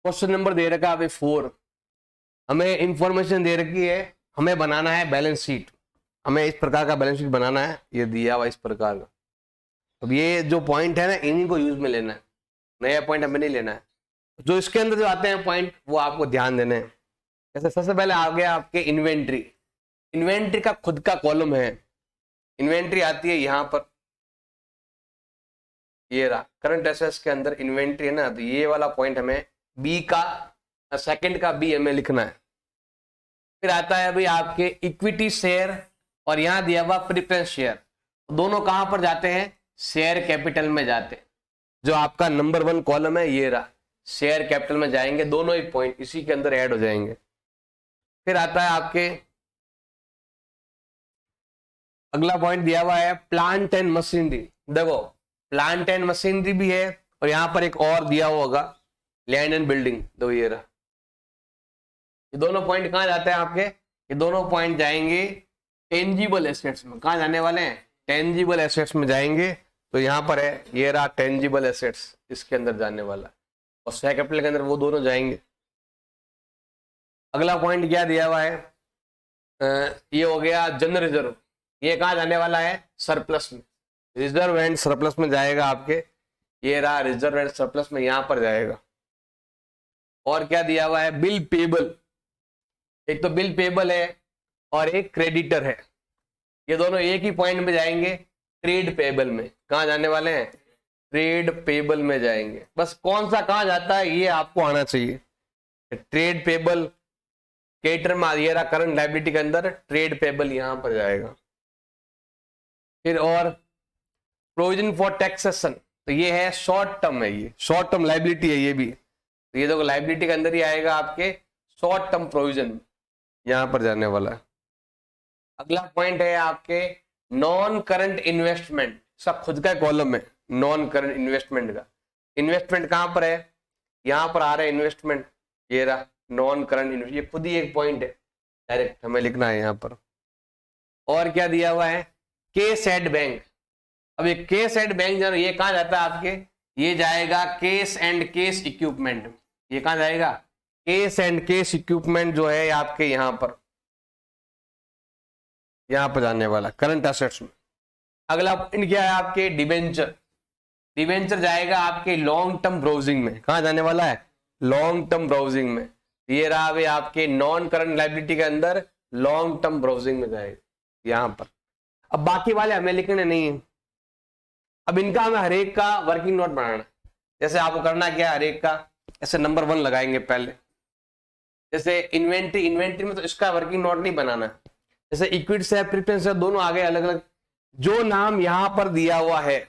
Question number दे रखा है अभी 4। हमें इंफॉर्मेशन दे रखी है, हमें बनाना है बैलेंस शीट। हमें इस प्रकार का बैलेंस शीट बनाना है, ये दिया हुआ इस प्रकार का। अब ये जो पॉइंट है ना, इन्हीं को यूज में लेना है, नया पॉइंट हमें नहीं लेना है। जो इसके अंदर जो आते हैं पॉइंट वो आपको ध्यान देने हैं। जैसे सबसे पहले आ गया आपके इन्वेंट्री। इन्वेंट्री का खुद का कॉलम है, इन्वेंट्री आती है यहाँ पर, ये रहा करंट एसेट्स के अंदर इन्वेंट्री है ना, तो ये वाला पॉइंट हमें बी का सेकंड का बी हमें लिखना है। फिर आता है अभी आपके इक्विटी शेयर और यहां दिया हुआ प्रेफरेंस शेयर। दोनों कहां पर जाते हैं? शेयर कैपिटल में जाते हैं। जो आपका नंबर 1 कॉलम है ये रहा, शेयर कैपिटल में जाएंगे, दोनों ही पॉइंट इसी के अंदर ऐड हो जाएंगे। फिर आता है आपके अगला पॉइंट दिया हुआ है प्लांट एंड मशीनरी। देखो प्लांट एंड मशीनरी भी है और यहां पर एक और दिया हुआ होगा लैंड एंड बिल्डिंग। दो ये रहा, ये दोनों पॉइंट कहां जाते हैं आपके? ये दोनों पॉइंट जाएंगे टेंजिबल एसेट्स में। कहां जाने वाले हैं? टेंजिबल एसेट्स में जाएंगे। तो यहां पर है ये रहा टेंजिबल एसेट्स, इसके अंदर जाने वाला, और शेयर कैपिटल के अंदर वो दोनों जाएंगे। अगला पॉइंट क्या दिया हुआ है? ये हो गया जनरल रिजर्व। ये कहां जाने वाला है? सरप्लस में। रिजर्व एंड सरप्लस में जाएगा आपके, ये रहा रिजर्व एंड सरप्लस में, यहां पर जाएगा। और क्या दिया हुआ है? Bill payable. एक तो बिल पेबल है और एक क्रेडिटर है, ये दोनों एक ही पॉइंट में जाएंगे, ट्रेड पेबल में। कहां जाने वाले हैं? ट्रेड पेबल में जाएंगे। बस कौन सा कहां जाता है ये आपको आना चाहिए। ट्रेड पेबल केटर में ये रहा करंट लायबिलिटी के अंदर, ट्रेड पेबल यहां पर जाएगा। फिर और प्रोविजन फॉर टैक्सेशन, तो ये है शॉर्ट टर्म है, ये शॉर्ट टर्म लायबिलिटी है ये भी। तो ये देखो लायबिलिटी के अंदर ही आएगा आपके शॉर्ट टर्म प्रोविजन, यहां पर जाने वाला है। अगला पॉइंट है आपके नॉन करंट इन्वेस्टमेंट। सब खुद का कॉलम है नॉन करंट इन्वेस्टमेंट का। इन्वेस्टमेंट कहां पर है? यहां पर आ रहा है इन्वेस्टमेंट, ये रहा नॉन करंट इन्वेस्टमेंट, ये खुद ही एक पॉइंट है, डायरेक्ट हमें लिखना है यहां पर। और क्या दिया हुआ है? Cash at bank. अब ये केस एड बैंक जो ये कहां जाता है आपके? ये जाएगा केस एंड केस इक्विपमेंट। ये कहां जाएगा? केस एंड केस इक्विपमेंट जो है आपके यहां पर जाने वाला करंट एसेट्स में। अगला पॉइंट क्या है आपके? डिबेंचर। डिबेंचर जाएगा आपके लॉन्ग टर्म ब्राउजिंग में। कहां जाने वाला है? लॉन्ग टर्म ब्राउजिंग में। ये रहा अभी आपके नॉन करंट लायबिलिटी के अंदर लॉन्ग टर्म ब्राउजिंग में जाएगा यहां पर। अब बाकी वाले हमें लिखने नहीं है, अब इनका हमें हरेक का वर्किंग नोट बनाना। जैसे आपको करना क्या है, हरेक का ऐसे नंबर 1 लगाएंगे पहले। जैसे इन्वेंट्री, इन्वेंट्री में तो इसका वर्किंग नोट नहीं बनाना है। जैसे इक्विटी से प्रेफरेंस से दोनों आगे अलग अलग, जो नाम यहां पर दिया हुआ है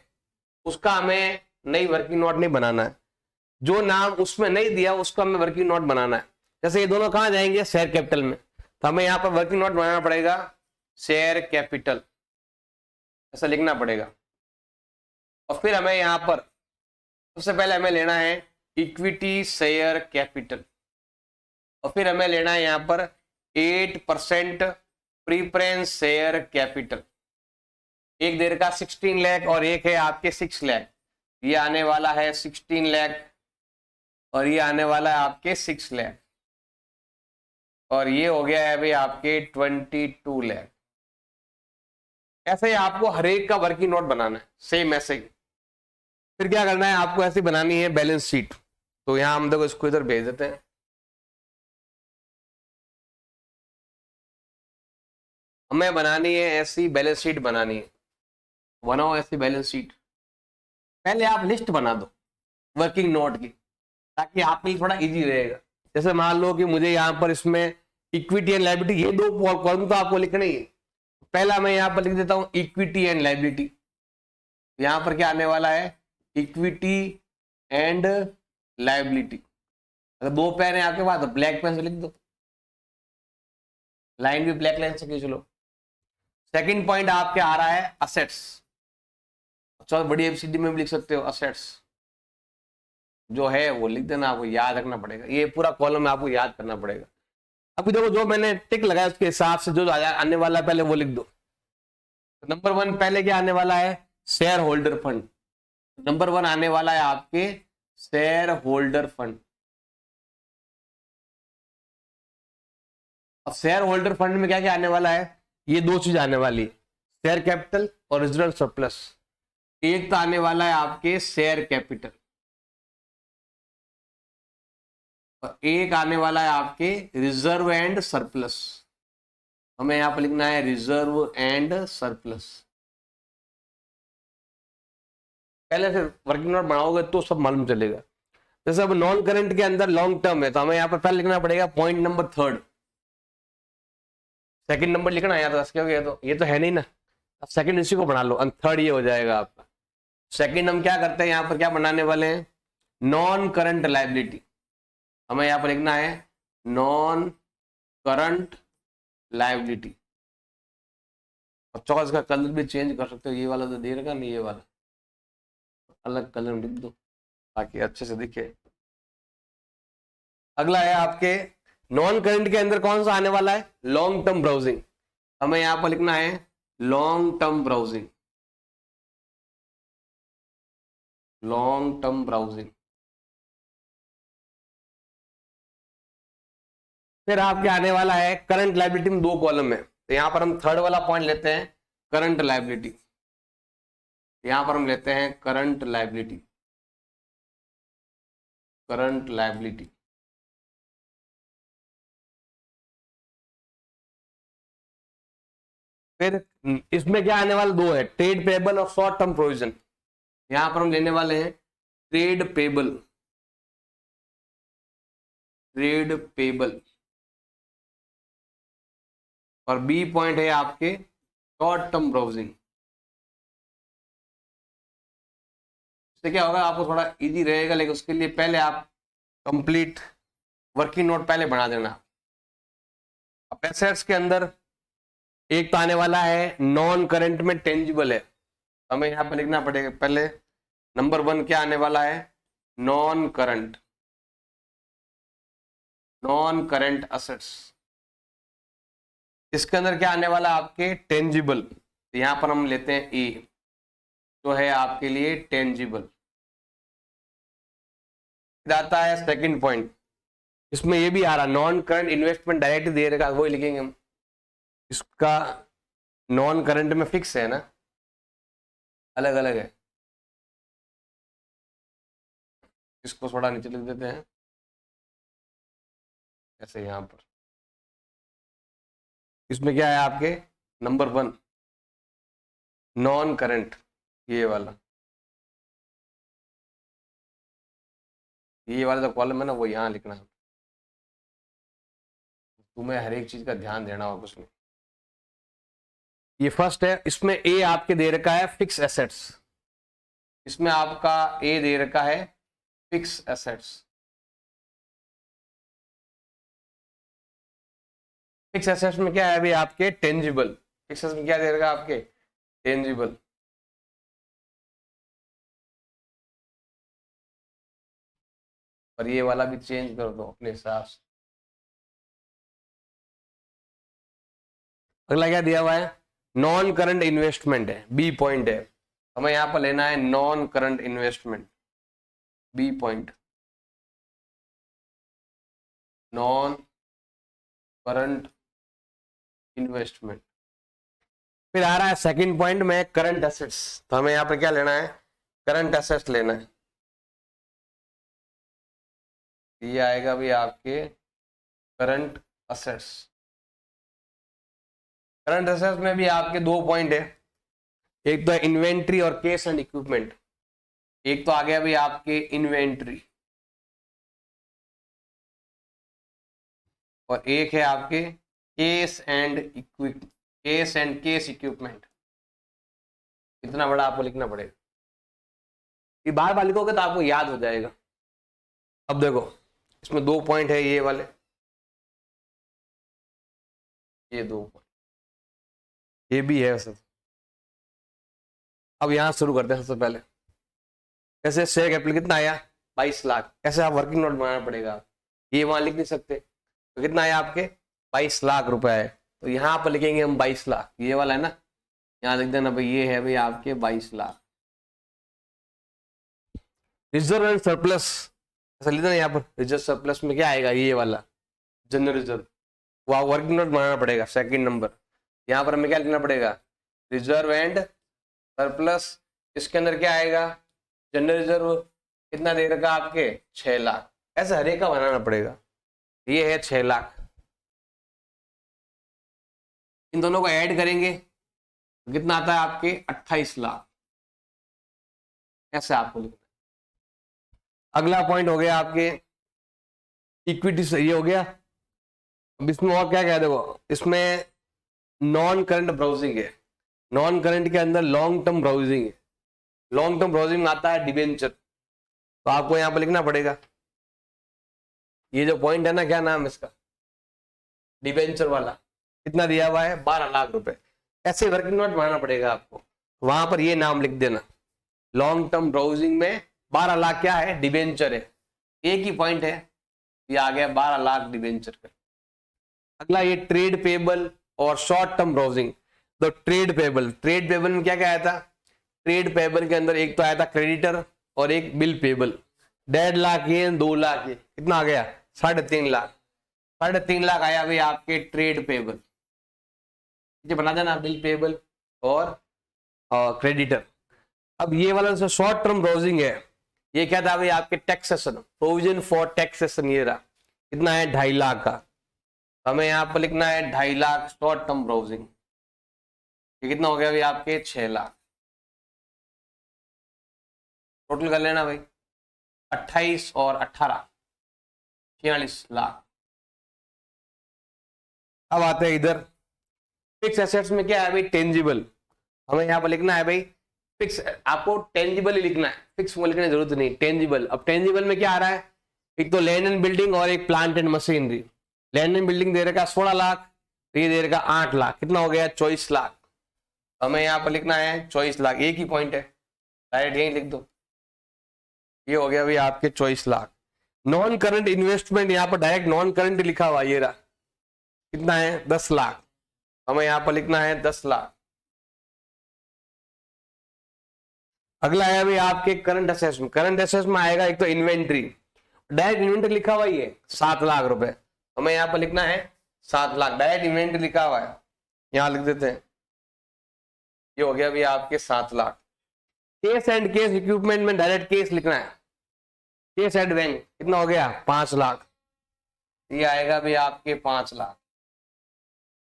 उसका हमें नई वर्किंग नोट नहीं बनाना है, जो नाम उसमें नहीं दिया उसका हमें वर्किंग नोट बनाना है। जैसे ये दोनों कहां जाएंगे? शेयर कैपिटल में, तो हमें यहां पर वर्किंग नोट बनाना पड़ेगा शेयर कैपिटल, ऐसा लिखना पड़ेगा। और फिर हमें यहां पर सबसे पहले हमें लेना है इक्विटी शेयर कैपिटल, और फिर हमें लेना है यहां पर 8% प्रीफरेंस शेयर कैपिटल। एक देर का 16 लाख और एक है आपके 6 लाख। ये आने वाला है 16 लाख और ये आने वाला है आपके 6 लाख, और ये हो गया है अभी आपके 22 लाख। ऐसे ही आपको हर एक का वर्किंग नोट बनाना है, सेम ऐसे ही। फिर क्या करना है आपको? ऐसी बनानी है बैलेंस शीट। तो यहां हम देखो इसको इधर भेज देते हैं। हमें बनानी है ऐसी बैलेंस शीट बनानी है, बनाओ ऐसी बैलेंस शीट। पहले आप लिस्ट बना दो वर्किंग नोट की, ताकि आपके लिए थोड़ा इजी रहेगा। जैसे मान लो कि मुझे यहाँ पर इसमें इक्विटी एंड लायबिलिटी, ये दो कॉलम तो आपको लिखना ही है। पहला मैं यहाँ पर लिख देता हूँ इक्विटी एंड लायबिलिटी। यहाँ पर क्या आने वाला है? Equity and liability. अगर 2 पेन है आपके पास तो ब्लैक पेन से लिख दो, लाइन भी ब्लैक लाइन से खींच लो। सेकंड पॉइंट आपके आ रहा है असेट्स। अच्छा बड़ी एबीसीडी में भी लिख सकते हो असेट्स, जो है वो लिख देना, आपको याद रखना पड़ेगा। ये पूरा कॉलम आपको याद करना पड़ेगा। अभी देखो जो मैंने टिक लगाया उसके हिसाब से जो आने वाला है पहले वो लिख दो। नंबर 1 पहले क्या आने वाला है? Share holder fund. नंबर 1 आने वाला है आपके शेयर होल्डर फंड। अब शेयर होल्डर फंड में क्या क्या आने वाला है, ये दो चीज आने वाली है, शेयर कैपिटल और रिजर्व सरप्लस। एक तो आने वाला है आपके शेयर कैपिटल और एक आने वाला है आपके रिजर्व एंड सरप्लस। हमें यहां पर लिखना है रिजर्व एंड सरप्लस। पहले फिर वर्किंग नोट बनाओगे तो सब मालूम चलेगा। जैसे अब नॉन करंट के अंदर लॉन्ग टर्म है तो हमें यहाँ पर पहले लिखना पड़ेगा पॉइंट नंबर 3, सेकंड नंबर लिखना है यार, ये तो है नहीं ना, अब सेकंड इसी को बना लो, थर्ड ये हो जाएगा आपका। सेकंड हम क्या करते हैं, यहाँ पर क्या बनाने वाले हैं, नॉन करंट लाइबिलिटी। हमें यहाँ पर लिखना है नॉन करंट लाइबिलिटी। और चौक इसका कलर भी चेंज कर सकते हो, ये वाला तो दे रखा नहीं, ये वाला अलग कलर लिख दो ताकि अच्छे से दिखे। अगला है आपके नॉन करंट के अंदर कौन सा आने वाला है, लॉन्ग टर्म ब्राउजिंग। हमें यहां पर लिखना है long term browsing, long term browsing. फिर आपके आने वाला है करंट लायबिलिटी में 2 कॉलम है, तो यहां पर हम थर्ड वाला पॉइंट लेते हैं करंट लायबिलिटी। यहां पर हम लेते हैं करंट लायबिलिटी, करंट लायबिलिटी। फिर इसमें क्या आने वाला 2 है, ट्रेड पेबल और शॉर्ट टर्म प्रोविजन। यहां पर हम लेने वाले हैं ट्रेड पेबल, ट्रेड पेबल। और बी पॉइंट है आपके शॉर्ट टर्म ब्राउजिंग। इससे क्या होगा, आपको थोड़ा इजी रहेगा, लेकिन उसके लिए पहले आप कंप्लीट वर्किंग नोट पहले बना देना। अब एसेट्स के अंदर एक तो आने वाला है नॉन करंट में टेंजिबल है, हमें यहां पर लिखना पड़ेगा पहले नंबर 1 क्या आने वाला है, non current, non current assets. इसके अंदर क्या आने वाला आपके टेंजिबल, तो यहां पर हम लेते हैं ए, तो है आपके लिए टेंजिबल। आता है सेकंड पॉइंट, इसमें ये भी आ रहा नॉन करंट इन्वेस्टमेंट डायरेक्ट दे रखा, वही लिखेंगे हम। इसका नॉन करंट में फिक्स है ना, अलग अलग है, इसको थोड़ा नीचे लिख देते हैं ऐसे यहां पर। इसमें क्या है आपके नंबर 1 नॉन करंट, ये वाला, ये वाला जो कॉलम है ना वो यहां लिखना है। तुम्हें हर एक चीज का ध्यान देना होगा उसमें। ये फर्स्ट है, इसमें ए आपके दे रखा है फिक्स एसेट्स, इसमें आपका ए दे रखा है फिक्स एसेट्स। फिक्स एसेट्स में क्या है अभी आपके टेंजिबल, फिक्स एसेट्स में क्या दे रखा है आपके टेंजिबल। और ये वाला भी चेंज कर दो अपने हिसाब से। अगला क्या दिया हुआ है, नॉन करंट इन्वेस्टमेंट है, बी पॉइंट है, हमें यहां पर लेना है non current investment, B point, non current investment. फिर आ रहा है सेकंड पॉइंट में करंट एसेट्स, तो हमें यहां पर क्या लेना है, करंट एसेट्स लेना है। ये आएगा भी आपके करंट असेट्स। करंट असेट्स में भी आपके 2 पॉइंट है, एक तो इन्वेंट्री और कैश एंड इक्विपमेंट। एक तो आ गया भी आपके इन्वेंट्री और एक है आपके कैश एंड कैश इक्विपमेंट। इतना बड़ा आपको लिखना पड़ेगा, ये बार बार लिखोगे तो आपको याद हो जाएगा। अब देखो इसमें 2 पॉइंट है, ये वाले, ये 2 पॉइंट, ये भी है सब। अब यहां शुरू करते हैं सबसे पहले, कैसे शेयर कैपिटल कितना आया 22 लाख, कैसे आप वर्किंग नोट बनाना पड़ेगा, ये वहां लिख नहीं सकते, तो कितना आया आपके 22 लाख रुपए है, तो यहाँ पर लिखेंगे हम 22 लाख, ये वाला है ना, यहाँ लिख देना भाई, ये है भाई आपके 22 लाख। रिजर्व एंड सरप्लस ऐसा लिख देना यहाँ पर, रिजर्व सरप्लस में क्या आएगा, ये वाला जनरल रिजर्व, वो वर्किंग नोट बनाना पड़ेगा। सेकंड नंबर यहाँ पर हमें क्या लिखना पड़ेगा, रिजर्व एंड सरप्लस। इसके अंदर क्या आएगा, जनरल रिजर्व कितना दे रखा आपके 6 लाख। ऐसे हर एक का बनाना पड़ेगा। ये है 6 लाख, इन दोनों को ऐड करेंगे तो कितना आता है आपके 28 लाख। ऐसे आपको लिखना। अगला पॉइंट हो गया आपके इक्विटी से, ये हो गया। अब इसमें और क्या कह देखो, इसमें नॉन करंट ब्राउजिंग है। नॉन करंट के अंदर लॉन्ग टर्म ब्राउजिंग है। लॉन्ग टर्म ब्राउजिंग आता है डिबेंचर, तो आपको यहां पर लिखना पड़ेगा। ये जो पॉइंट है ना, क्या नाम इसका, डिबेंचर वाला, कितना दिया हुआ है 12 लाख रुपए। ऐसे वर्किंग नोट बनाना पड़ेगा आपको, वहां पर ये नाम लिख देना। लॉन्ग टर्म ब्राउजिंग में 12 लाख क्या है, डिबेंचर है। एक ही पॉइंट है, ये आ गया 12 लाख डिबेंचर का। अगला ये ट्रेड पेबल और शॉर्ट टर्म ब्राउजिंग। तो ट्रेड पेबल में क्या क्या आया था, ट्रेड पेबल के अंदर एक तो आया था क्रेडिटर और एक बिल पेबल। 1.5 लाख ये, 2 लाख ये, कितना आ गया 3.5 लाख। 3.5 लाख आया भाई आपके ट्रेड पेबल। ये बना देना, बिल पेबल और क्रेडिटर। अब ये वाला जो शॉर्ट टर्म ब्राउजिंग है, ये क्या था भाई आपके टैक्सेशन, प्रोविजन फॉर टैक्सेशन। ये रहा, कितना है 2.5 लाख का। हमें यहाँ पर लिखना है 2.5 लाख शॉर्ट टर्म ब्राउजिंग। ये कितना हो गया भाई आपके 6 लाख। टोटल कर लेना भाई, 28 और 18 46 लाख। अब आते हैं इधर फिक्स एसेट्स में, क्या है भाई टेंजिबल। हमें यहाँ पर लिखना है भाई फिक्स, आपको टेंजिबल ही लिखना है, फिक्स वो लिखने की जरूरत नहीं, टेंजिबल। अब टेंजिबल में क्या आ रहा है, एक तो लैंड एंड बिल्डिंग और एक plant and machinery. Land and building दे रखा 16 लाख, तो ये दे रखा 8 लाख, कितना हो गया 24 लाख। हमें यहाँ पर लिखना है 24 लाख, एक ही पॉइंट है, डायरेक्ट यही लिख दो। ये हो गया भाई आपके 24 लाख। नॉन करंट इन्वेस्टमेंट, यहाँ पर डायरेक्ट नॉन करंट लिखा हुआ, ये रहा, कितना है 10 लाख। हमें यहाँ पर लिखना है 10 लाख। अगला है भाई आपके करंट असेट्स में। करंट असेट्स में आएगा एक तो इन्वेंट्री, डायरेक्ट इन्वेंट्री लिखा हुआ ही है 7 लाख रुपए। हमें यहाँ पर लिखना है 7 लाख, डायरेक्ट इन्वेंट्री लिखा हुआ है, यहाँ लिख देते हैं। ये हो गया भाई आपके 7 lakh. Case and case equipment में डायरेक्ट केस लिखना है, केस एंड बैंक, कितना हो गया 5 लाख। ये आएगा भाई आपके 5 लाख,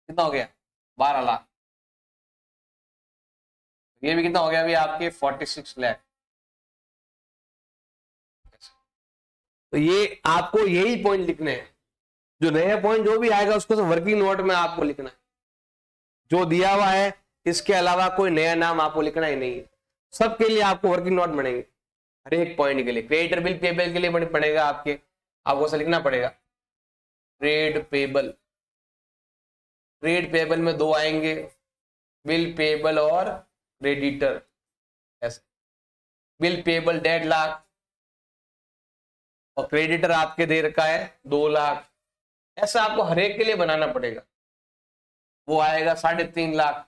कितना हो गया 12 लाख। ये भी कितना हो गया भाई आपके 46 लाख। तो ये आपको यही पॉइंट लिखने हैं, जो नया पॉइंट जो भी आएगा उसको वर्किंग नोट में आपको लिखना है। जो दिया हुआ है इसके अलावा कोई नया नाम आपको लिखना ही नहीं है। सबके लिए आपको वर्किंग नोट बनेंगे, हर एक पॉइंट के लिए। क्रेडिटर बिल पेबल के लिए पड़ेगा आपको ऐसा लिखना पड़ेगा, ट्रेड पेबल। ट्रेड पेबल में 2 आएंगे, बिल पेबल और क्रेडिटर। ऐसे बिल पेबल 1.5 लाख और क्रेडिटर आपके दे रखा है 2 लाख। ऐसा आपको हर एक के लिए बनाना पड़ेगा। वो आएगा 3.5 लाख।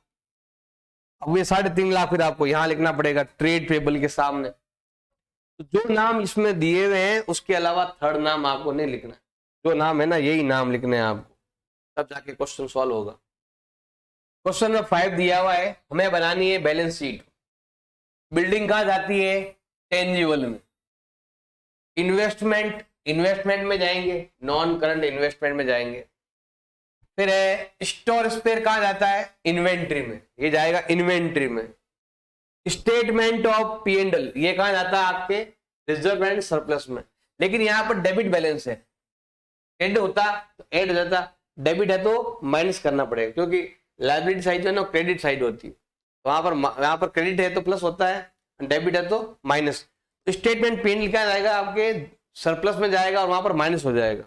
अब ये 3.5 लाख फिर आपको यहां लिखना पड़ेगा ट्रेड पेबल के सामने। तो जो नाम इसमें दिए हुए हैं उसके अलावा थर्ड नाम आपको नहीं लिखना है, जो नाम है ना यही नाम लिखने हैं आपको, तब जाके क्वेश्चन सॉल्व होगा। क्वेश्चन नंबर 5 दिया हुआ है, हमें बनानी है बैलेंस शीट। बिल्डिंग कहां जाती है, टेंजिबल में। इन्वेस्टमेंट में जाएंगे, नॉन करंट इन्वेस्टमेंट में जाएंगे। फिर है स्टोर स्पेयर, कहां जाता है इन्वेंट्री में, ये जाएगा इन्वेंट्री में। Statement of P and L, ये कहां जाता है आपके रिजर्व एंड सरप्लस में। लेकिन यहां पर डेबिट बैलेंस है, क्रेडिट होता तो ऐड हो जाता, डेबिट है तो माइनस करना पड़ेगा, क्योंकि लायबिलिटी साइड जो है ना क्रेडिट साइड होती है। तो वहां पर क्रेडिट है तो प्लस होता है, डेबिट है तो माइनस। तो स्टेटमेंट पी एंड एल क्या जाएगा आपके सरप्लस में जाएगा और वहां पर माइनस हो जाएगा।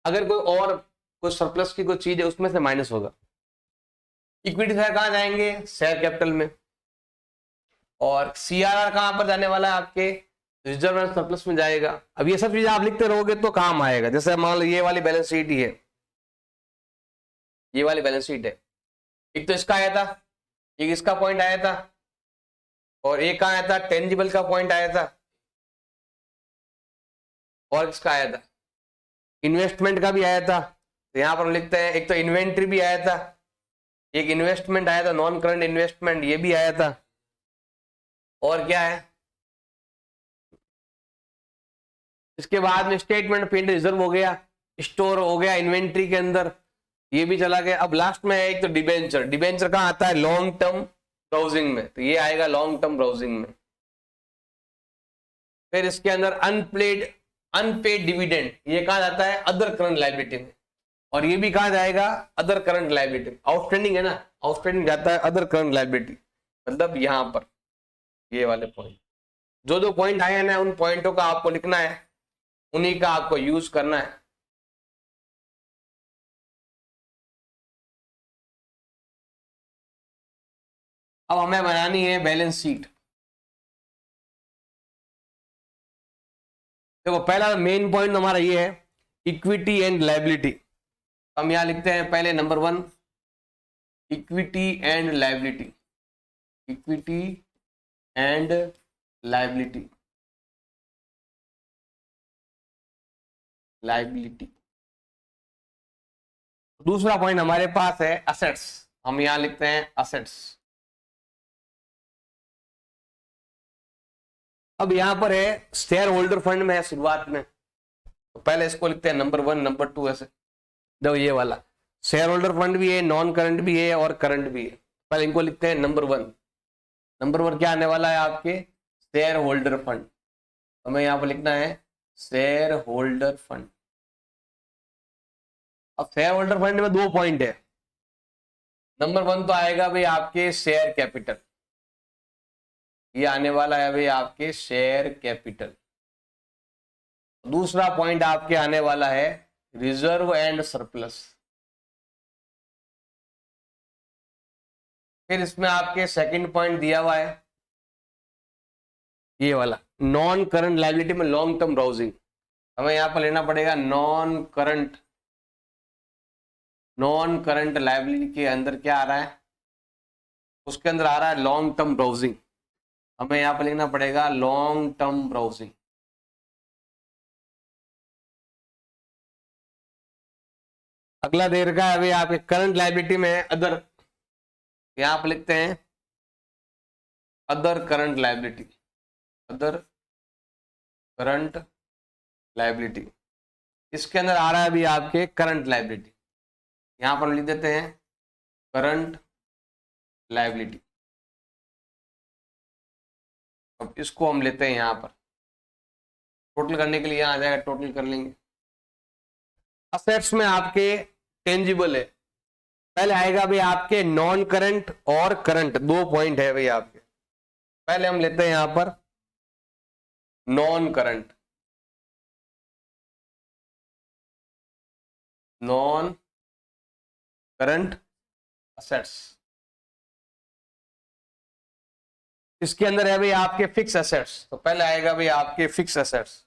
अगर कोई सरप्लस की कोई चीज है उसमें से माइनस होगा। इक्विटी शेयर कहां जाएंगे, शेयर कैपिटल में। और सीआरआर कहां पर जाने वाला है आपके रिजर्व एंड सरप्लस में जाएगा। अब ये सब चीजें आप लिखते रहोगे तो काम आएगा। जैसे मान लो ये वाली बैलेंस शीट ही है, ये वाली बैलेंस शीट है, एक तो इसका आया था, एक इसका पॉइंट आया था, और एक आया था टेंजिबल का पॉइंट आया था, और इसका आया था इन्वेस्टमेंट का भी आया था, तो यहाँ पर हम लिखते हैं, एक तो इन्वेंट्री भी आया था, एक इन्वेस्टमेंट आया था, नॉन करंट इन्वेस्टमेंट ये भी आया था, और क्या है इसके बाद में स्टेटमेंट पेड रिजर्व हो गया, स्टोर हो गया इन्वेंट्री के अंदर, ये भी चला गया। अब लास्ट में है एक तो डिबेंचर। डिबेंचर कहाँ आता है? लॉन्ग टर्म ब्राउजिंग में, तो ये आएगा लॉन्ग टर्म ब्राउजिंग में। फिर इसके अंदर अनपेड डिविडेंड, ये कहा जाता है अदर करंट लायबिलिटी में, और ये भी कहा जाएगा अदर करंट लायबिलिटी। आउटस्टैंडिंग है ना, आउटस्टैंडिंग जाता है अदर करंट लायबिलिटी, मतलब यहां पर ये वाले पॉइंट, जो जो पॉइंट आए हैं ना उन पॉइंटों का आपको लिखना है, उन्हीं का आपको यूज करना है। अब हमें बनानी है बैलेंस शीट। देखो पहला मेन पॉइंट हमारा ये है इक्विटी एंड लायबिलिटी। हम यहां लिखते हैं पहले number 1 equity and liability, equity and liability, liability. दूसरा पॉइंट हमारे पास है असेट्स, हम यहां लिखते हैं असेट्स। अब यहां पर है शेयर होल्डर फंड में है शुरुआत में, तो पहले इसको लिखते हैं नंबर 1 नंबर 2 ऐसे। देखो ये वाला शेयर होल्डर फंड भी है, नॉन करंट भी है और करंट भी है। पहले इनको लिखते हैं नंबर 1। नंबर 1 क्या आने वाला है आपके? Share holder fund. हमें यहां पर लिखना है शेयर होल्डर फंड। अब शेयर होल्डर फंड में 2 पॉइंट है। नंबर 1 तो आएगा भाई आपके शेयर कैपिटल, ये आने वाला है भाई आपके शेयर कैपिटल। दूसरा पॉइंट आपके आने वाला है रिजर्व एंड सरप्लस। फिर इसमें आपके सेकंड पॉइंट दिया हुआ है ये वाला नॉन करंट लायबिलिटी में लॉन्ग टर्म ब्राउजिंग। हमें यहां पर लेना पड़ेगा नॉन करंट लायबिलिटी के अंदर क्या आ रहा है? उसके अंदर आ रहा है लॉन्ग टर्म ब्राउजिंग। हमें यहां पर लिखना पड़ेगा लॉन्ग टर्म ब्राउजिंग। अगला देर का है अभी आपके करंट लायबिलिटी में अदर, यहां पर लिखते हैं other current liability, other current liability. इसके अंदर आ रहा है अभी आपके करंट लायबिलिटी, यहां पर लिख देते हैं करंट लायबिलिटी। अब इसको हम लेते हैं यहां पर टोटल करने के लिए, यहां आ जाएगा टोटल कर लेंगे। असेट्स में आपके टेंजिबल है, पहले आएगा भाई आपके नॉन करंट और करंट, 2 पॉइंट है भाई आपके। पहले हम लेते हैं यहां पर non current, non current assets. इसके अंदर है भाई आपके फिक्स एसेट्स, तो पहले आएगा भाई आपके फिक्स एसेट्स।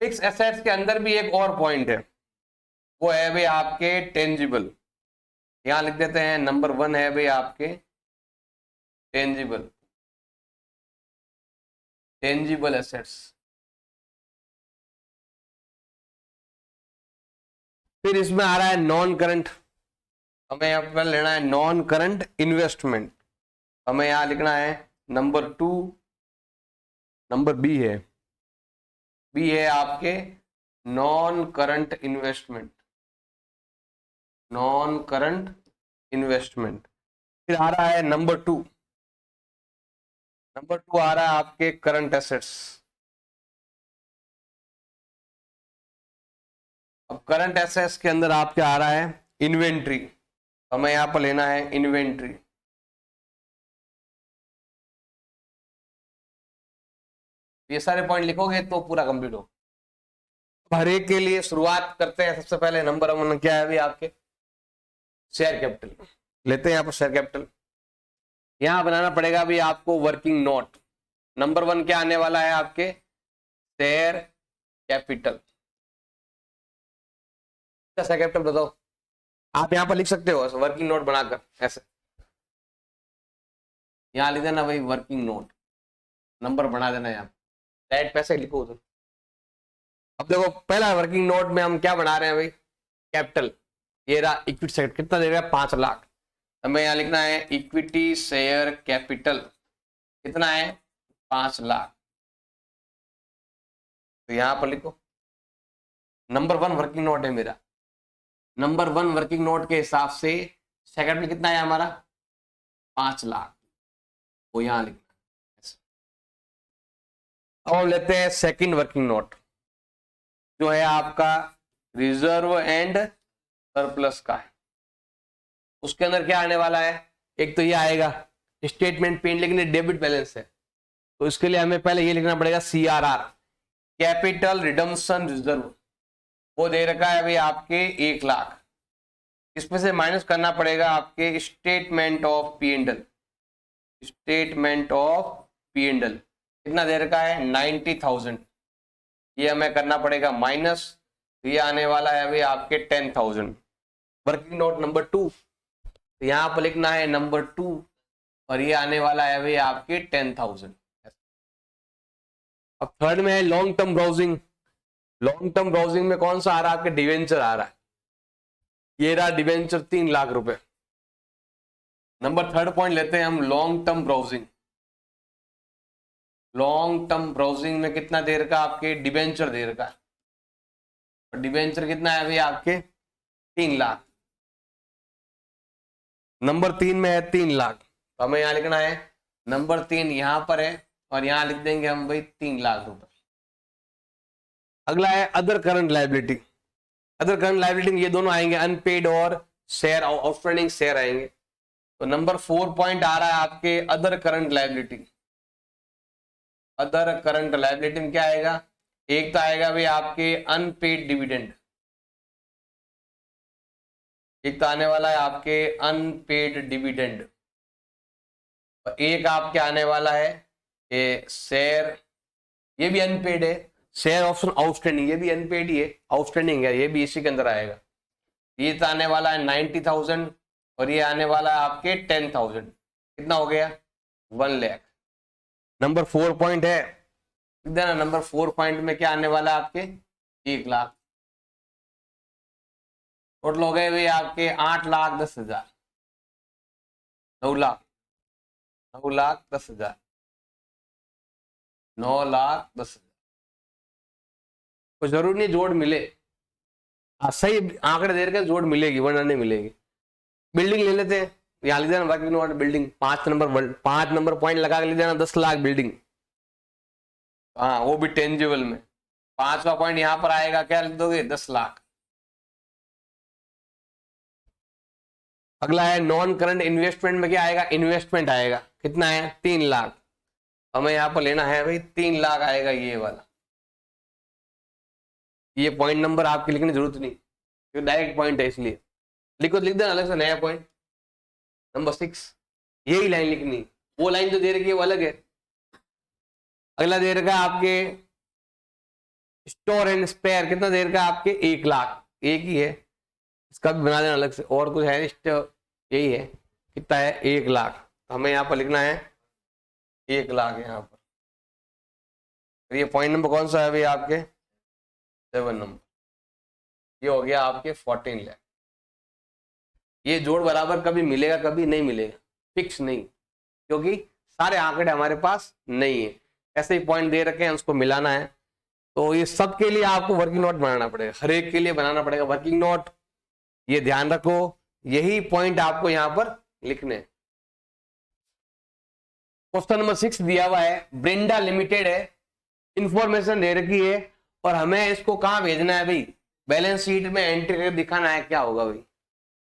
फिक्स एसेट्स के अंदर भी एक और पॉइंट है, वो है भाई आपके टेंजिबल। यहां लिख देते हैं नंबर 1 है भाई आपके टेंजिबल, टेंजिबल एसेट्स। फिर इसमें आ रहा है नॉन करंट, हमें यहां पर लेना है नॉन करंट इन्वेस्टमेंट। हमें यहां लिखना है नंबर 2, नंबर बी है आपके non current investment, non current investment. फिर आ रहा है नंबर 2, नंबर 2 आ रहा है आपके करंट एसेट्स। अब करंट एसेट्स के अंदर आपके आ रहा है इन्वेंट्री, हमें यहां पर लेना है इन्वेंट्री। ये सारे पॉइंट लिखोगे तो पूरा कंप्लीट हो। हर एक के लिए शुरुआत करते हैं। सबसे पहले नंबर 1 क्या है अभी आपके? Share capital. लेते हैं यहाँ पर शेयर कैपिटल, यहां बनाना पड़ेगा अभी आपको वर्किंग नोट। नंबर 1 क्या आने वाला है आपके? Share capital. शेयर कैपिटल बताओ, आप यहां पर लिख सकते हो वर्किंग नोट बनाकर ऐसे, यहां लिख देना भाई वर्किंग नोट, नंबर बना देना, यहाँ डायरेक्ट पैसे लिखो उधर। अब देखो पहला वर्किंग नोट में हम क्या बना रहे हैं भाई, कैपिटल। ये रहा इक्विटी शेयर, कितना दे रहा है 5 लाख। हमें यहाँ लिखना है इक्विटी शेयर कैपिटल कितना है 5 लाख। तो यहां पर लिखो नंबर 1 वर्किंग नोट है मेरा। नंबर 1 वर्किंग नोट के हिसाब से सेकंड में कितना है हमारा 5 लाख, वो यहां लिखना। अब हम लेते हैं सेकंड वर्किंग नोट जो है आपका रिजर्व एंड सरप्लस का है। उसके अंदर क्या आने वाला है, एक तो ये आएगा स्टेटमेंट पेड, लेकिन ये डेबिट बैलेंस है, तो इसके लिए हमें पहले ये लिखना पड़ेगा CRR, कैपिटल रिडम्पशन रिजर्व। वो दे रखा है भाई आपके 1 लाख। इसमें से माइनस करना पड़ेगा आपके statement of P&L। Statement of P&L कितना दे रखा है 90,000, ये हमें करना पड़ेगा माइनस। ये आने वाला है भाई आपके 10,000। वर्किंग नोट नंबर 2, तो यहां पर लिखना है नंबर 2 और ये आने वाला है भाई आपके 10,000। अब थर्ड में है long term browsing. Long term browsing में कौन सा आ रहा है आपके डिवेंचर आ रहा है, ये रहा डिवेंचर 3 लाख रुपए। नंबर थर्ड पॉइंट लेते हैं हम long term browsing. Long term browsing में कितना देर का आपके डिवेंचर देर का, और डिवेंचर कितना है भाई आपके 3 लाख। नंबर 3 में है 3 लाख, तो हमें यहां लिखना है नंबर 3 यहां पर है और यहां लिख देंगे हम भाई 3 लाख रुपए। अगला है other current liability. Other current liability में ये दोनों आएंगे अनपेड और शेयर आउटस्टैंडिंग शेयर आएंगे। तो नंबर 4 पॉइंट आ रहा है आपके other current liability. Other current liability में क्या आएगा, एक तो आएगा भाई आपके अनपेड डिविडेंड, एक तो आने वाला है आपके अनपेड डिविडेंड, और एक आपके आने वाला है ये शेयर, ये भी अनपेड है। शेयर ऑप्शन आउटस्टैंडिंग ये भी अनपेड ही है, आउटस्टैंडिंग है, ये भी इसी के अंदर आएगा। ये तो आने वाला है 90,000 और ये आने वाला है आपके 10,000। कितना हो गया 1 लाख। नंबर 4 पॉइंट है ना, नंबर 4 पॉइंट में क्या आने वाला है आपके 1 लाख। टोटल हो गए भाई आपके 8,10,000, 9,10,000, 9,10,000। तो जरूरी नहीं जोड़ मिले, सही आंकड़े दे रखे जोड़ मिलेगी वरना नहीं मिलेगी। बिल्डिंग ले लेते हैं, यहाँ लिख देना working note building 5 number point लगा के लिख देना 10 लाख बिल्डिंग। हाँ वो भी टेंजिबल में 5वां पॉइंट यहाँ पर आएगा, क्या लिख दोगे 10 लाख। अगला है नॉन करंट इन्वेस्टमेंट में क्या आएगा, इन्वेस्टमेंट आएगा कितना है 3 लाख। हमें यहाँ पर लेना है भाई 3 लाख आएगा ये वाला। ये पॉइंट नंबर आपके लिखने की जरूरत नहीं, ये डायरेक्ट पॉइंट है इसलिए लिख देना अलग से नया पॉइंट नंबर 6। यही लाइन लिखनी, वो लाइन जो दे रखी है वो अलग है। अगला दे रखा है आपके स्टोर एंड स्पेयर, कितना दे रखा है आपके 1 लाख, एक ही है, इसका भी बना देना अलग से, और कुछ है यही है। कितना है 1 लाख, तो हमें यहाँ पर लिखना है 1 लाख यहाँ पर। तो ये पॉइंट नंबर कौन सा है भाई आपके 7 नंबर, ये हो गया आपके 14 लाख। ये जोड़ बराबर कभी मिलेगा कभी नहीं मिलेगा, फिक्स नहीं, क्योंकि सारे आंकड़े हमारे पास नहीं है। ऐसे ही पॉइंट दे रखे हैं उसको मिलाना है, तो ये सब के लिए आपको वर्किंग नोट बनाना पड़ेगा, हर एक के लिए बनाना पड़ेगा वर्किंग नोट। ये ध्यान रखो, यही पॉइंट आपको यहां पर लिखने। क्वेश्चन नंबर 6 दिया हुआ है, ब्रिंडा लिमिटेड है, इंफॉर्मेशन दे रखी है और हमें इसको कहां भेजना है भाई, बैलेंस शीट में एंट्री करके दिखाना है। क्या होगा भाई,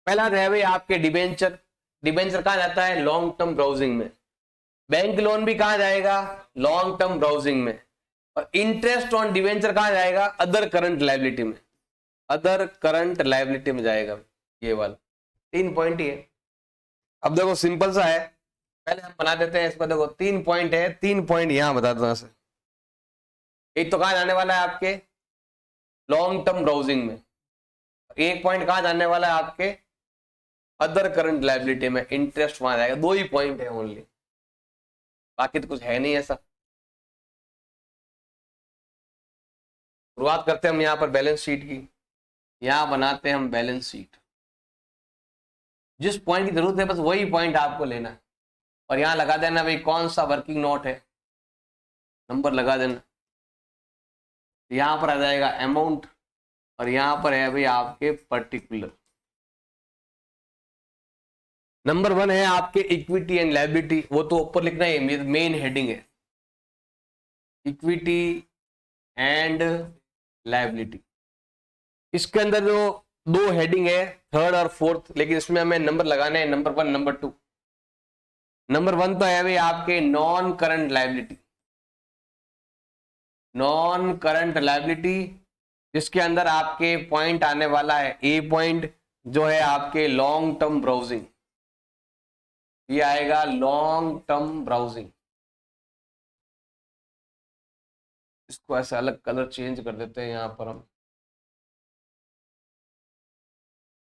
पहला है भाई आपके डिबेंचर। डिबेंचर कहां जाता है लॉन्ग टर्म ब्राउजिंग में। बैंक लोन भी कहां जाएगा लॉन्ग टर्म ब्राउजिंग में। और इंटरेस्ट ऑन डिबेंचर कहां जाएगा अदर करंट लायबिलिटी में, अदर करंट लायबिलिटी में जाएगा। ये वाला 3 पॉइंट ही है। अब देखो सिंपल सा है, पहले हम बना देते हैं इसको। देखो 3 पॉइंट है, 3 पॉइंट यहां बता दो। एक तो कहां जाने वाला है आपके लॉन्ग टर्म ब्राउजिंग में, एक पॉइंट कहां जाने वाला है आपके अदर करंट लायबिलिटी में, इंटरेस्ट वहां जाएगा। 2 ही पॉइंट है ओनली, बाकी तो कुछ है नहीं ऐसा। शुरुआत करते हैं हम यहाँ पर बैलेंस शीट की। यहाँ बनाते हैं हम बैलेंस शीट। जिस पॉइंट की जरूरत है बस वही पॉइंट आपको लेना है और यहाँ लगा देना भाई कौन सा वर्किंग नोट है, नंबर लगा देना। यहाँ पर आ जाएगा अमाउंट और यहाँ पर है भाई आपके पर्टिकुलर। नंबर 1 है आपके इक्विटी एंड लायबिलिटी, वो तो ऊपर लिखना है, मेन हेडिंग है इक्विटी एंड लायबिलिटी। इसके अंदर जो 2 हेडिंग है, थर्ड और फोर्थ, लेकिन इसमें हमें नंबर लगाने हैं, नंबर 1 नंबर 2। नंबर 1 तो है भाई आपके non current liability, non current liability, जिसके अंदर आपके पॉइंट आने वाला है ए पॉइंट जो है आपके लॉन्ग टर्म ब्राउजिंग। ये आएगा लॉन्ग टर्म ब्राउजिंग। इसको ऐसे अलग कलर चेंज कर देते हैं यहां पर हम।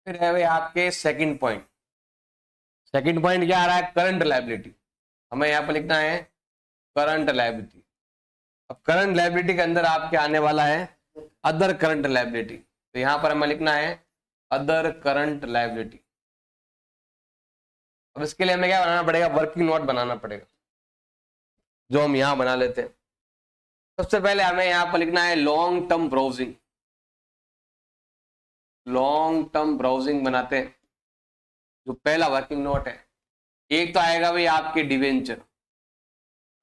फिर है भाई आपके सेकंड पॉइंट। सेकंड पॉइंट क्या आ रहा है, करंट लायबिलिटी। हमें यहां पर लिखना है करंट लायबिलिटी। अब करंट लायबिलिटी के अंदर आपके आने वाला है अदर करंट लायबिलिटी, तो यहां पर हमें लिखना है अदर करंट लायबिलिटी। अब इसके लिए हमें क्या बनाना पड़ेगा, वर्किंग नोट बनाना पड़ेगा, जो हम यहां बना लेते हैं। सबसे पहले हमें यहां पर लिखना है long term browsing. Long term browsing बनाते हैं। जो पहला वर्किंग नोट है, एक तो आएगा भाई आपके डिवेंचर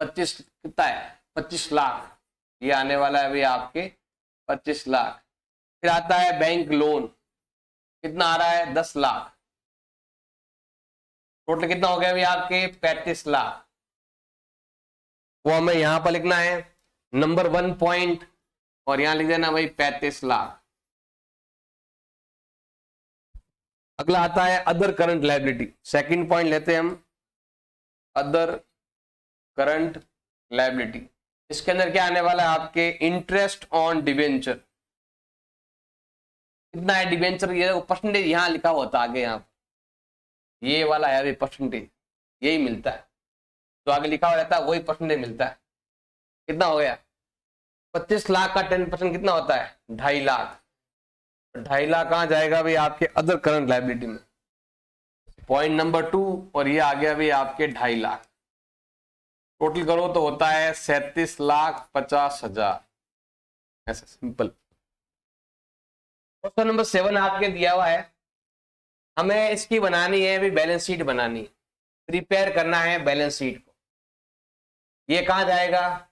25, कितना है 25 लाख, ये आने वाला है भाई आपके 25 लाख। फिर आता है बैंक लोन, कितना आ रहा है 10 लाख। टोटल कितना हो गया भाई आपके 35 लाख। वो हमें यहां पर लिखना है नंबर 1 पॉइंट और यहां लिख देना भाई 35 लाख। अगला आता है other current liability. Second point लेते हैं हम अदर करंट लायबिलिटी। इसके अंदर क्या आने वाला है आपके इंटरेस्ट ऑन डिवेंचर। कितना है डिवेंचर, ये परसेंटेज यहां लिखा होता है आगे, यहाँ ये वाला है अभी परसेंटेज, यही मिलता है जो आगे लिखा हुआ रहता है वही परसेंटेज मिलता है। कितना हो गया 25 लाख का 10% कितना होता है 2.5 लाख। 2.5 लाख कहां जाएगा भाई आपके अदर करंट लायबिलिटी में, पॉइंट नंबर 2, और ये आ गया भाई आपके 2.5 लाख। टोटल करो तो होता है 37,50,000। ऐसा सिंपल। क्वेश्चन नंबर 7 आपके दिया हुआ है, हमें इसकी बनानी है अभी बैलेंस शीट बनानी है, प्रिपेयर करना है बैलेंस शीट को। ये कहां जाएगा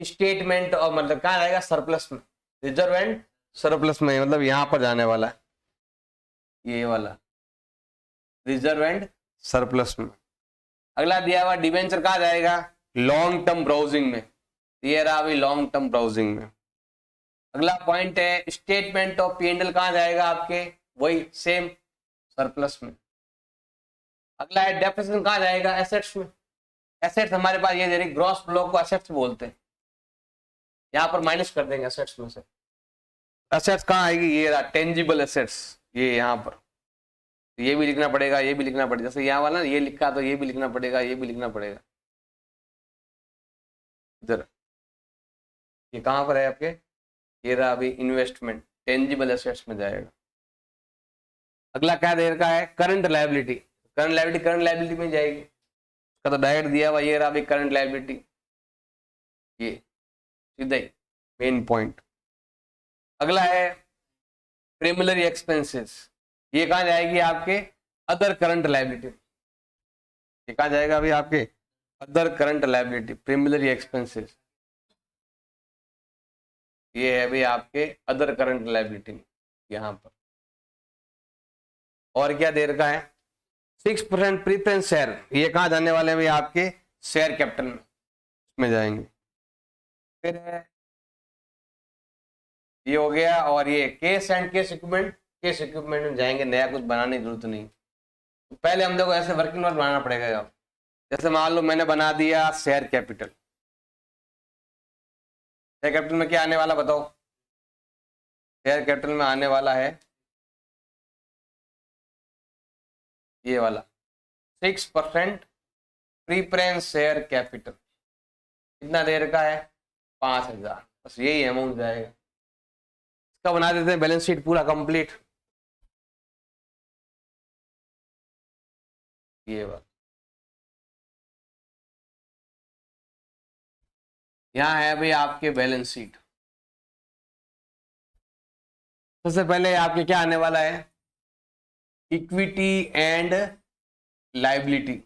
स्टेटमेंट, और मतलब कहां जाएगा सरप्लस में, रिजर्व एंड सरप्लस में, मतलब यहां पर जाने वाला है ये वाला रिजर्व एंड सरप्लस में। अगला दिया हुआ डिवेंचर कहां जाएगा लॉन्ग टर्म ब्राउजिंग में, ये रहा अभी लॉन्ग टर्म ब्राउजिंग में। अगला पॉइंट है स्टेटमेंट ऑफ P&L कहां जाएगा आपके, वही सेम सरप्लस में। अगला है डेप्रिसिएशन कहां जाएगा एसेट्स में। एसेट्स हमारे पास ये दे रही, ग्रॉस ब्लॉक को एसेट्स बोलते हैं, यहां पर माइनस कर देंगे एसेट्स में से। एसेट्स कहां आएगी, ये रहा टेंजिबल एसेट्स, ये यहां पर ये भी लिखना पड़ेगा, ये भी लिखना पड़ेगा, जैसे यहाँ वाला ये लिखा तो ये भी लिखना पड़ेगा, ये भी लिखना पड़ेगा। इधर ये कहां पर है आपके, ये रहा अभी इन्वेस्टमेंट, टेंजिबल एसेट्स में जाएगा। अगला क्या देर का है करंट लायबिलिटी। करंट लायबिलिटी में जाएगी, उसका तो डायरेक्ट दिया हुआ, ये रहा अभी करंट लायबिलिटी, ये सीधा ही मेन पॉइंट। अगला है प्रीमिलरी एक्सपेंसेस, ये कहां जाएगी आपके अदर करंट लायबिलिटी। ये कहां जाएगा अभी आपके अदर करंट लायबिलिटी, प्रीमिलरी एक्सपेंसेस, ये है भाई आपके अदर करंट लायबिलिटी यहां पर। और क्या देर का है 6% प्रीफरेंस शेयर, ये कहां जाने वाले हैं भाई आपके शेयर कैपिटल में जाएंगे। फिर है ये हो गया, और ये केस एंड केस इक्विपमेंट में जाएंगे, नया कुछ बनाने की जरूरत नहीं। तो पहले हम देखो ऐसे वर्किंग नोट बनाना पड़ेगा। अब जैसे मान लो मैंने बना दिया शेयर कैपिटल, शेयर कैपिटल में क्या आने वाला बताओ, शेयर कैपिटल में आने वाला है ये वाला 6% प्रीफरेंस शेयर कैपिटल, कितना देर का है 5,000, बस यही अमाउंट जाएगा। इसका बना देते हैं बैलेंस शीट पूरा कंप्लीट। ये बात यहाँ है भाई आपके बैलेंस शीट। सबसे पहले आपके क्या आने वाला है, इक्विटी एंड लायबिलिटी।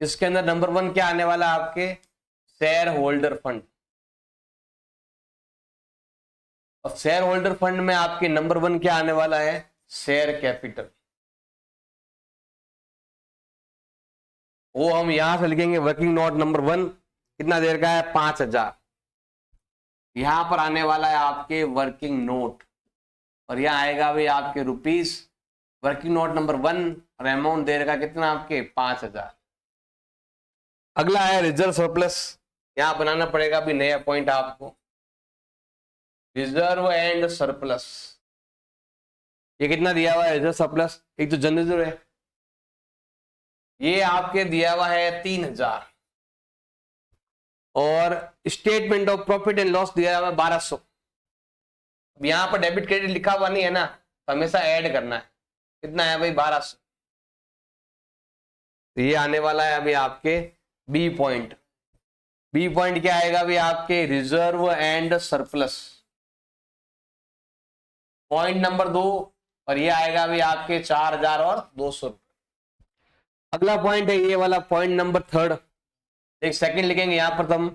इसके अंदर नंबर 1 क्या आने वाला है आपके, शेयर होल्डर फंड। और शेयर होल्डर फंड में आपके नंबर 1 क्या आने वाला है, शेयर कैपिटल। वो हम यहां से लिखेंगे वर्किंग नोट नंबर 1 कितना देर का है, 5000। यहां पर आने वाला है आपके वर्किंग नोट, और यहां आएगा भाई आपके रुपीस। वर्किंग नोट नंबर 1 और अमाउंट देर का कितना आपके 5000। अगला है रिजर्व सरप्लस। यहां बनाना पड़ेगा भी नया पॉइंट आपको, रिजर्व एंड सरप्लस। ये कितना दिया हुआ है रिजर्व सरप्लस, एक तो जनरल रिजर्व है, ये आपके दिया हुआ है 3000, और statement of profit and loss दिया हुआ है 1200। अब यहां पर डेबिट क्रेडिट लिखा हुआ नहीं है ना, तो हमेशा ऐड करना है। कितना है भाई 1200। ये आने वाला है अभी आपके बी पॉइंट। बी पॉइंट क्या आएगा अभी आपके, reserve and surplus. Point number 2, और ये आएगा अभी आपके 4000 और 200 रुपए। अगला पॉइंट है ये वाला पॉइंट नंबर 3, एक सेकंड लिखेंगे यहां पर हम,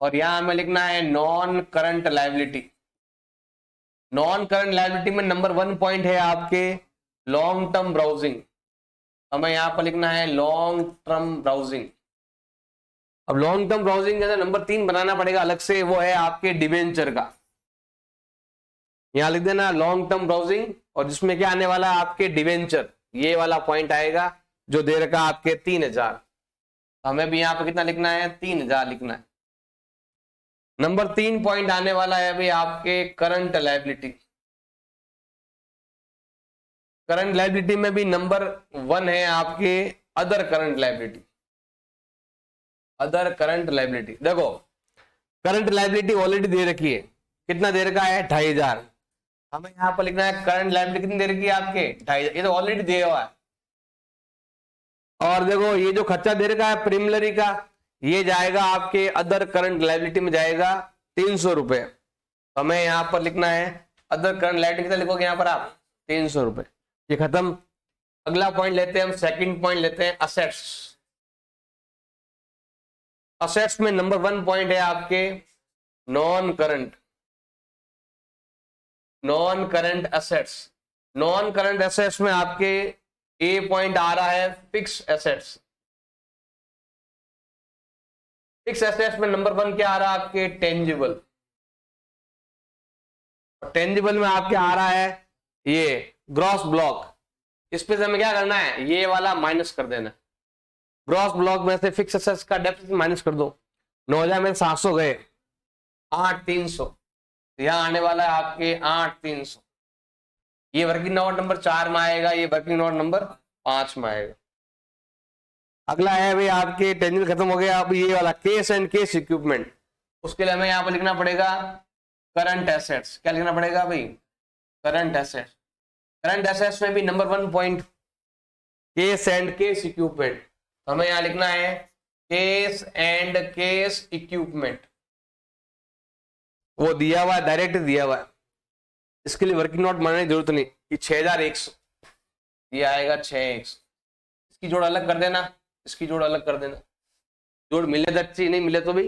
और यहां हमें लिखना है non current liability. Non current liability में नंबर 1 पॉइंट है आपके लॉन्ग टर्म ब्राउजिंग। हमें यहां पर लिखना है लॉन्ग टर्म ब्राउजिंग। अब लॉन्ग टर्म ब्राउजिंग के अंदर नंबर 3 बनाना पड़ेगा अलग से, वो है आपके डिबेंचर का। यहां लिख देना लॉन्ग टर्म ब्राउजिंग, और जिसमें क्या आने वाला है आपके डिबेंचर। ये वाला पॉइंट आएगा जो दे रखा आपके 3000। हमें भी यहां पर कितना लिखना है, 3000 लिखना है। नंबर 3 पॉइंट आने वाला है अभी आपके करंट लायबिलिटी। करंट लायबिलिटी में भी नंबर 1 है आपके other current liability. Other current liability देखो, करंट लायबिलिटी ऑलरेडी दे रखी है, कितना दे रखा है 2500। हमें यहां पर लिखना है करंट लायबिलिटी कितनी दे रखी है आपके 2500, ये तो ऑलरेडी दिया हुआ है। और देखो ये जो खर्चा दे रखा है प्रीमिलरी का, ये जाएगा आपके अदर करंट लायबिलिटी में जाएगा 300 रुपए। हमें यहां पर लिखना है अदर करंट लायबिलिटी, कितना लिखोगे यहां पर आप 300 रुपए। ये खत्म। अगला पॉइंट लेते हैं हम, सेकंड पॉइंट लेते हैं असेट्स। असेट्स में नंबर 1 पॉइंट है आपके non current. Non current assets. Non current assets में आपके ए पॉइंट आ रहा है फिक्स एसेट्स। फिक्स एसेट्स में नंबर 1 क्या आ रहा है आपके टेंजिबल। टेंजिबल में आपके आ रहा है ये ग्रॉस ब्लॉक। इस पे हमें क्या करना है, ये वाला माइनस कर देना। ग्रॉस ब्लॉक में से फिक्स एसेट्स का डेप्थ माइनस कर दो। 9000 में 700 गए, 8300। यहां आने वाला है आपके 8300। ये वर्किंग नोट नंबर 4 में आएगा, ये वर्किंग नोट नंबर 5 में आएगा। अगला है भाई आपके टेंजिबल खत्म हो गया। अब ये वाला केस एंड केस इक्विपमेंट, उसके लिए हमें यहाँ पर लिखना पड़ेगा करंट एसेट्स। क्या लिखना पड़ेगा भाई, करंट एसेट्स। करंट एसेट्स में भी number 1 point case and case equipment. हमें यहाँ लिखना है केस एंड केस इक्विपमेंट। वो दिया हुआ है, डायरेक्ट दिया हुआ है, इसके लिए वर्किंग नोट बनाने की जरूरत नहीं। ये 6100, ये आएगा 6100। इसकी जोड़ अलग कर देना, इसकी जोड़ अलग कर देना। जोड़ मिले तो अच्छी, नहीं मिले तो भी